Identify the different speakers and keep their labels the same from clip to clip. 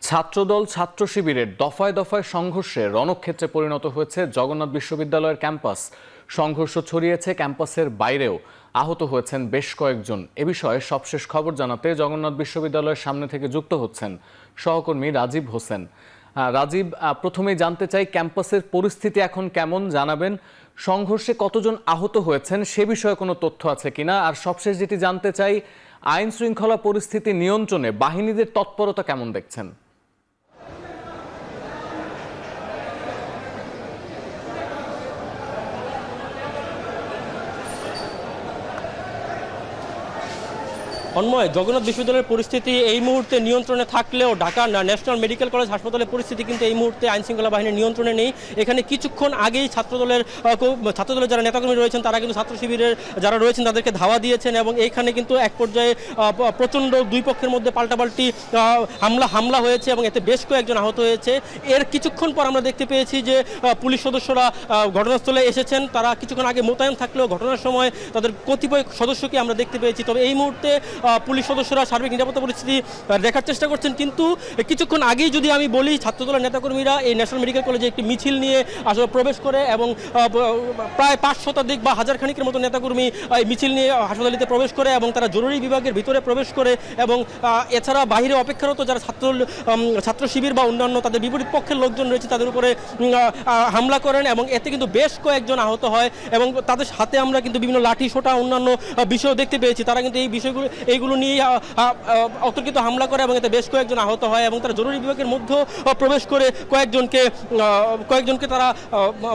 Speaker 1: ছাত্রদল ছাত্র শিবিরের দফায় দফায় সংঘর্ষে রণক্ষেত্রে পরিণত হয়েছে জগন্নাথ বিশ্ববিদ্যালয়ের ক্যাম্পাস। সংঘর্ষ ছড়িয়েছে ক্যাম্পাসের বাইরেও, আহত হয়েছেন বেশ কয়েকজন। এ বিষয়ে সবশেষ খবর জানাতে জগন্নাথ বিশ্ববিদ্যালয়ের সামনে থেকে যুক্ত হচ্ছেন সহকর্মী রাজীব হোসেন। রাজীব, প্রথমেই জানতে চাই ক্যাম্পাসের পরিস্থিতি এখন কেমন জানাবেন, সংঘর্ষে কতজন আহত হয়েছেন সে বিষয়ে কোনো তথ্য আছে কিনা, আর সবশেষ যেটি জানতে চাই আইন শৃঙ্খলা পরিস্থিতি নিয়ন্ত্রণে বাহিনীদের তৎপরতা কেমন দেখছেন?
Speaker 2: অন্ময়, জগন্নাথ বিশ্ববিদ্যালয়ের পরিস্থিতি এই মুহূর্তে নিয়ন্ত্রণে থাকলেও ঢাকা ন্যাশনাল মেডিকেল কলেজ হাসপাতালের পরিস্থিতি কিন্তু এই মুহূর্তে আইনশৃঙ্খলা বাহিনীর নিয়ন্ত্রণে নেই। এখানে কিছুক্ষণ আগেই ছাত্রদলের যারা নেতাকর্মী রয়েছেন তারা কিন্তু ছাত্র শিবিরের যারা রয়েছেন তাদেরকে ধাওয়া দিয়েছেন এবং এইখানে কিন্তু এক পর্যায়ে প্রচণ্ড দুই পক্ষের মধ্যে পাল্টাপাল্টি হামলা হয়েছে এবং এতে বেশ কয়েকজন আহত হয়েছে। এর কিছুক্ষণ পর আমরা দেখতে পেয়েছি যে পুলিশ সদস্যরা ঘটনাস্থলে এসেছেন। তারা কিছুক্ষণ আগে মোতায়েন থাকলেও ঘটনার সময় তাদের কতিপয় সদস্যকে আমরা দেখতে পেয়েছি। তবে এই মুহূর্তে পুলিশ সদস্যরা সার্বিক নিরাপত্তা পরিস্থিতি দেখার চেষ্টা করছেন। কিন্তু কিছুক্ষণ আগেই যদি আমি বলি, ছাত্রদলের নেতাকর্মীরা এই ন্যাশনাল মেডিকেল কলেজে একটি মিছিল নিয়ে আসলে প্রবেশ করে এবং প্রায় 5 শতাধিক বা হাজার খানিকের মতো নেতাকর্মী এই মিছিল নিয়ে হাসপাতালিতে প্রবেশ করে এবং তারা জরুরি বিভাগের ভিতরে প্রবেশ করে এবং এছাড়া বাহিরে অপেক্ষারত যারা ছাত্র শিবির বা অন্যান্য তাদের বিপরীত পক্ষের লোকজন রয়েছে তাদের উপরে হামলা করেন এবং এতে কিন্তু বেশ কয়েকজন আহত হয় এবং তাদের হাতে আমরা কিন্তু বিভিন্ন লাঠি সোটা অন্যান্য বিষয়ও দেখতে পেয়েছি। তারা কিন্তু এইগুলো নিয়ে অতর্কিত হামলা করে এবং এতে বেশ কয়েকজন আহত হয় এবং তারা জরুরি বিভাগের মধ্যে প্রবেশ করে কয়েকজনকে তারা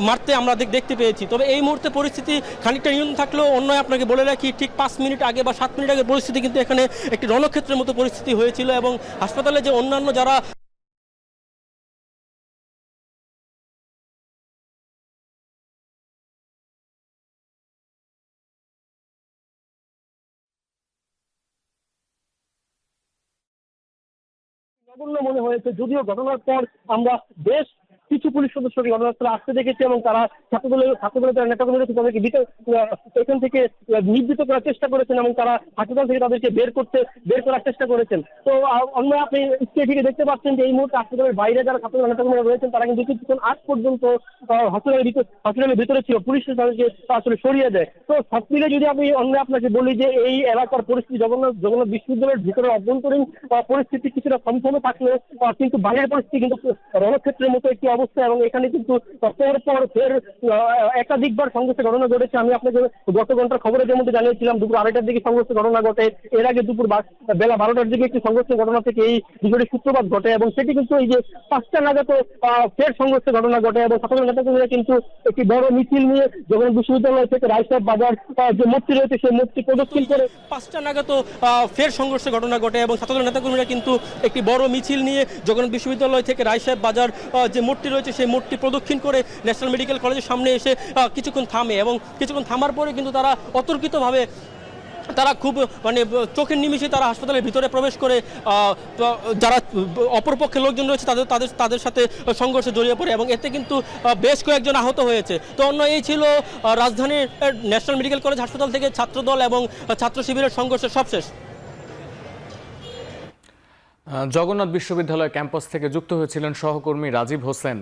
Speaker 2: মারতে আমরা দেখতে পেয়েছি। তবে এই মুহূর্তে পরিস্থিতি খানিকটা নিয়ন্ত্রণ থাকলেও অন্য আপনাকে বলে রাখি, ঠিক 5 মিনিট আগে বা 7 মিনিট আগে পরিস্থিতি কিন্তু এখানে একটি রণক্ষেত্রের মতো পরিস্থিতি হয়েছিল এবং হাসপাতালে যে অন্যান্য যারা
Speaker 3: নগণ্য মনে হয়েছে, যদিও ঘটনার পর আমরা বেশ কিছু পুলিশ সদস্যকে ঘটনাস্থলে আসতে দেখেছি এবং তারা ছাত্রদলের যারা নেতাকর্মী রয়েছে তাদেরকে এখান থেকে নিবৃত্ত করার চেষ্টা করেছেন এবং তারা হাসপাতাল থেকে তাদেরকে বের করার চেষ্টা করেছেন। তো অন্য আপনি স্টেডিকে দেখতে পাচ্ছেন যে এই মুহূর্তে হাসপাতালের বাইরে যারা ছাত্রদল নেতাকর্মীরা রয়েছেন তারা কিন্তু কিছুক্ষণ আগ পর্যন্ত হসপিটালের ভিতরে ছিল, পুলিশ তাদেরকে আসলে সরিয়ে দেয়। তো সব মিলে যদি আমি অন্য আপনাকে বলি যে এই এলাকার পরিস্থিতি জগন্নাথ বিশ্ববিদ্যালয়ের ভিতরে অভ্যন্তরীণ পরিস্থিতি কিছুটা থমথমে থাকলেও কিন্তু বাইরের পরিস্থিতি কিন্তু রণক্ষেত্রের মতো একটি অবস্থা এবং এখানে কিন্তু পর ফের একাধিকবার সংঘর্ষের ঘটনা ঘটেছে। আমি আপনাকে গত ঘন্টার খবরের মধ্যে জানিয়েছিলাম দুপুর 2:30টার দিকে সংঘর্ষের ঘটনা ঘটে, এর আগে বেলা 12টার দিকে একটি সংঘর্ষের ঘটনা থেকে এই বিষয়টি সূত্রপাত ঘটে এবং সেটি কিন্তু এই যে 5টা নাগাদ ফের সংঘর্ষের ঘটনা ঘটে এবং ছাত্র নেতাকর্মীরা কিন্তু একটি বড় মিছিল নিয়ে জগন্নাথ বিশ্ববিদ্যালয় থেকে রায়সাহেব বাজার যে মূর্তি রয়েছে সেই মূর্তি প্রদক্ষিণ করে
Speaker 2: 5টা নাগাদ ফের সংঘর্ষের ঘটনা ঘটে এবং ছাত্র নেতাকর্মীরা কিন্তু একটি বড় মিছিল নিয়ে জগন্নাথ বিশ্ববিদ্যালয় থেকে রায়সাহেব বাজার যে মূর্তি রয়েছে সেই মূর্তি প্রদক্ষিণ করে ন্যাশনাল মেডিকেল কলেজের সামনে এসে কিছুক্ষণ থামে এবং কিছুক্ষণ থামার পরে কিন্তু তারা অতর্কিতভাবে তারা খুব চোখের নিমিষে তারা হাসপাতালের ভিতরে প্রবেশ করে যারা অপরপক্ষের লোকজন রয়েছে তাদের সাথে সংঘর্ষে জড়িয়ে পড়ে এবং এতে কিন্তু বেশ কয়েকজন আহত হয়েছে। তো অন্য এই ছিল রাজধানীর ন্যাশনাল মেডিকেল কলেজ হাসপাতাল থেকে ছাত্রদল এবং ছাত্র শিবিরের সংঘর্ষের সবশেষ।
Speaker 1: জগন্নাথ বিশ্ববিদ্যালয় ক্যাম্পাস থেকে যুক্ত হয়েছিলেন সহকর্মী রাজীব হোসেন।